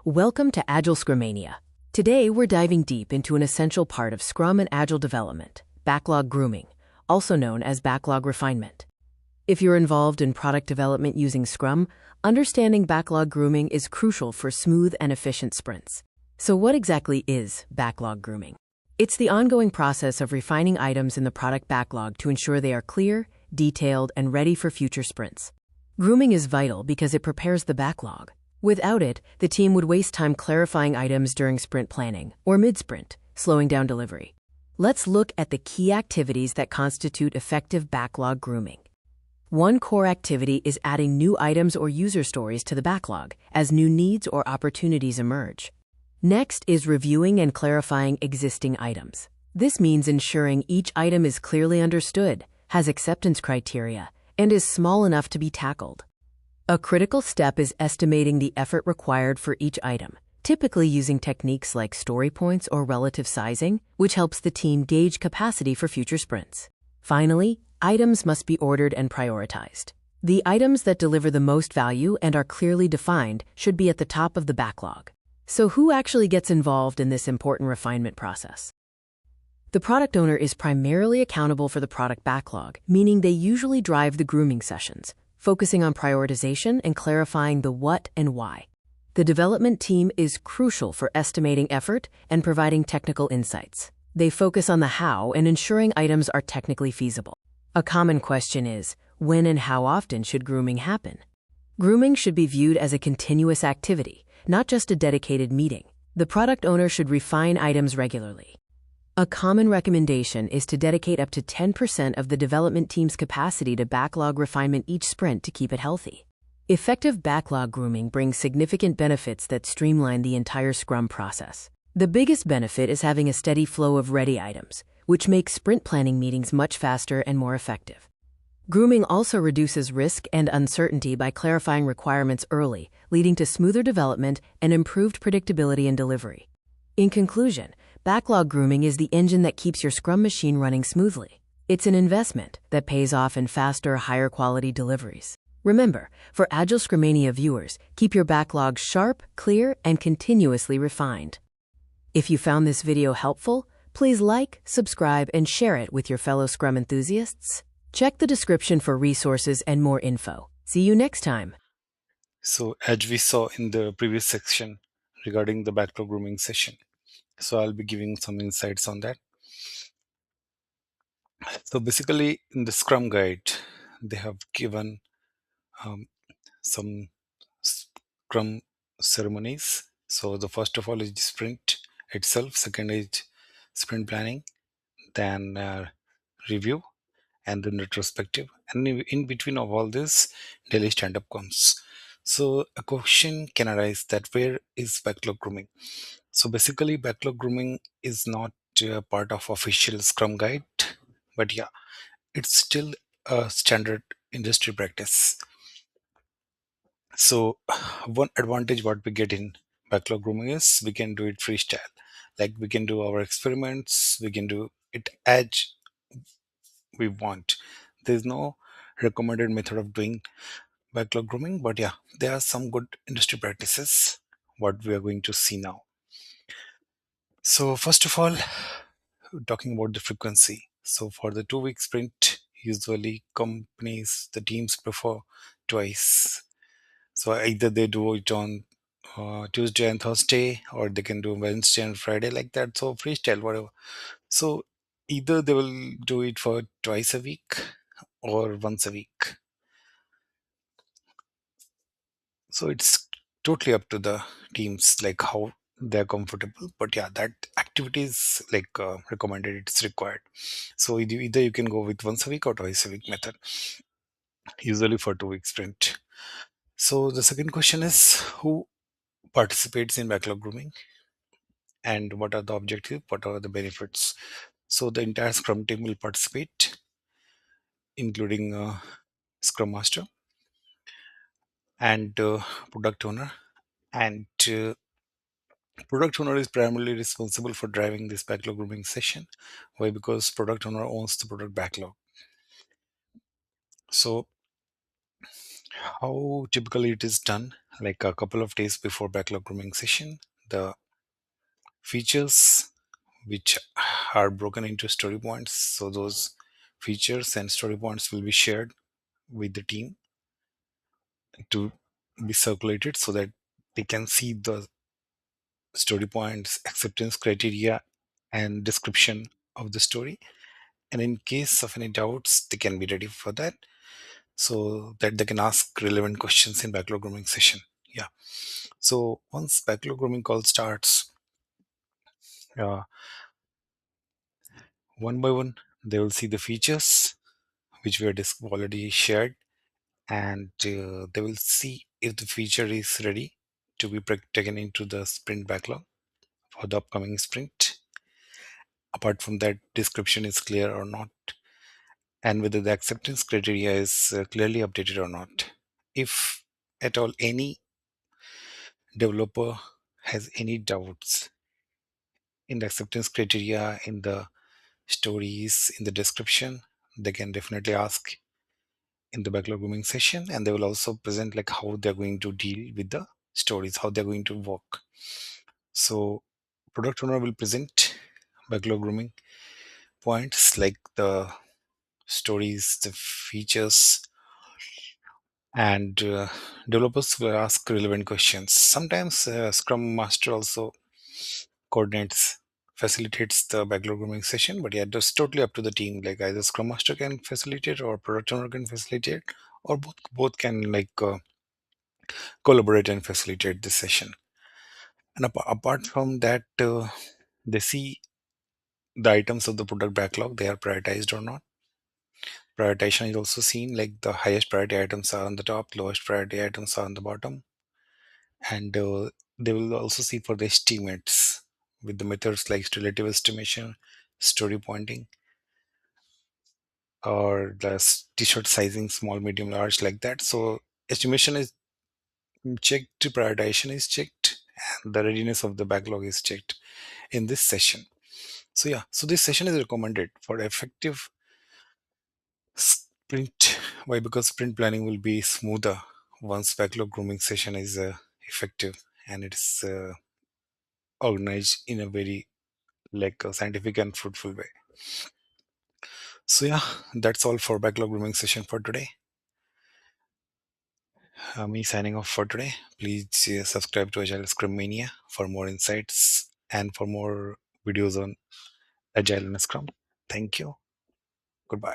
Welcome to Agile Scrumania. Today we're diving deep into an essential part of Scrum and Agile development, backlog grooming, also known as backlog refinement. If you're involved in product development using Scrum, understanding backlog grooming is crucial for smooth and efficient sprints. So what exactly is backlog grooming? It's the ongoing process of refining items in the product backlog to ensure they are clear, detailed, and ready for future sprints. Grooming is vital because it prepares the backlog. Without it, the team would waste time clarifying items during sprint planning or mid-sprint, slowing down delivery. Let's look at the key activities that constitute effective backlog grooming. One core activity is adding new items or user stories to the backlog as new needs or opportunities emerge. Next is reviewing and clarifying existing items. This means ensuring each item is clearly understood, has acceptance criteria, and is small enough to be tackled. A critical step is estimating the effort required for each item, typically using techniques like story points or relative sizing, which helps the team gauge capacity for future sprints. Finally, items must be ordered and prioritized. The items that deliver the most value and are clearly defined should be at the top of the backlog. So who actually gets involved in this important refinement process? The product owner is primarily accountable for the product backlog, meaning they usually drive the grooming sessions, focusing on prioritization and clarifying the what and why. The development team is crucial for estimating effort and providing technical insights. They focus on the how and ensuring items are technically feasible. A common question is, when and how often should grooming happen? Grooming should be viewed as a continuous activity, not just a dedicated meeting. The product owner should refine items regularly. A common recommendation is to dedicate up to 10% of the development team's capacity to backlog refinement each sprint to keep it healthy. Effective backlog grooming brings significant benefits that streamline the entire Scrum process. The biggest benefit is having a steady flow of ready items, which makes sprint planning meetings much faster and more effective. Grooming also reduces risk and uncertainty by clarifying requirements early, leading to smoother development and improved predictability in delivery. In conclusion, backlog grooming is the engine that keeps your Scrum machine running smoothly. It's an investment that pays off in faster, higher quality deliveries. Remember, for Agile Scrumania viewers, keep your backlog sharp, clear, and continuously refined. If you found this video helpful, please like, subscribe, and share it with your fellow Scrum enthusiasts. Check the description for resources and more info. See you next time. So as we saw in the previous section regarding the backlog grooming session, so I'll be giving some insights on that. So basically in the Scrum guide, they have given some Scrum ceremonies. So the first of all is the sprint itself, second is sprint planning, then review, and then retrospective, and in between of all this daily stand-up comes. So a question can arise that where is backlog grooming? So basically backlog grooming is not a part of official Scrum guide, but yeah, it's still a standard industry practice. So one advantage what we get in backlog grooming is we can do it freestyle, like we can do our experiments, we can do it as we want. There's no recommended method of doing backlog grooming, but yeah, there are some good industry practices what we are going to see now. So first of all, talking about the frequency. So for the 2-week sprint, usually companies, the teams prefer twice. So either they do it on Tuesday and Thursday, or they can do Wednesday and Friday, like that. So freestyle, whatever. So either they will do it for twice a week or once a week. So it's totally up to the teams, like how they're comfortable. But yeah, that activity is like recommended, it's required. So either you can go with once a week or twice a week method, usually for 2-week sprint. So the second question is, who participates in backlog grooming and what are the objectives, what are the benefits? So the entire Scrum team will participate, including Scrum Master and product owner. And product owner is primarily responsible for driving this backlog grooming session. Why? Because product owner owns the product backlog. So How typically it is done, like a couple of days before backlog grooming session, the features which are broken into story points. So those features and story points will be shared with the team to be circulated so that they can see the story points, acceptance criteria, and description of the story. And in case of any doubts, they can be ready for that so that they can ask relevant questions in backlog grooming session. Yeah. So once backlog grooming call starts, uh, one by one, they will see the features which we are already shared, and they will see if the feature is ready to be taken into the sprint backlog for the upcoming sprint. Apart from that, description is clear or not, and whether the acceptance criteria is clearly updated or not. If at all any developer has any doubts in the acceptance criteria, in the stories, in the description, they can definitely ask in the backlog grooming session, and they will also present like how they're going to deal with the stories, how they're going to work. So product owner will present backlog grooming points like the stories, the features, and developers will ask relevant questions. Sometimes Scrum Master also coordinates, facilitates the backlog grooming session, but yeah, that's totally up to the team. Like either Scrum Master can facilitate or product owner can facilitate, or both can collaborate and facilitate this session. And apart from that, they see the items of the product backlog, they are prioritized or not. Prioritization is also seen, like the highest priority items are on the top, lowest priority items are on the bottom. And they will also see for the estimates with the methods like relative estimation, story pointing, or the t-shirt sizing, small, medium, large, like that. So estimation is checked, prioritization is checked, and the readiness of the backlog is checked in this session. So yeah, so this session is recommended for effective sprint. Why? Because sprint planning will be smoother once backlog grooming session is effective, and it is organized in a very like a scientific and fruitful way. So yeah, that's all for backlog grooming session for today. Me signing off for today. Please subscribe to Agile Scrum Mania for more insights and for more videos on Agile and Scrum. Thank you. Goodbye.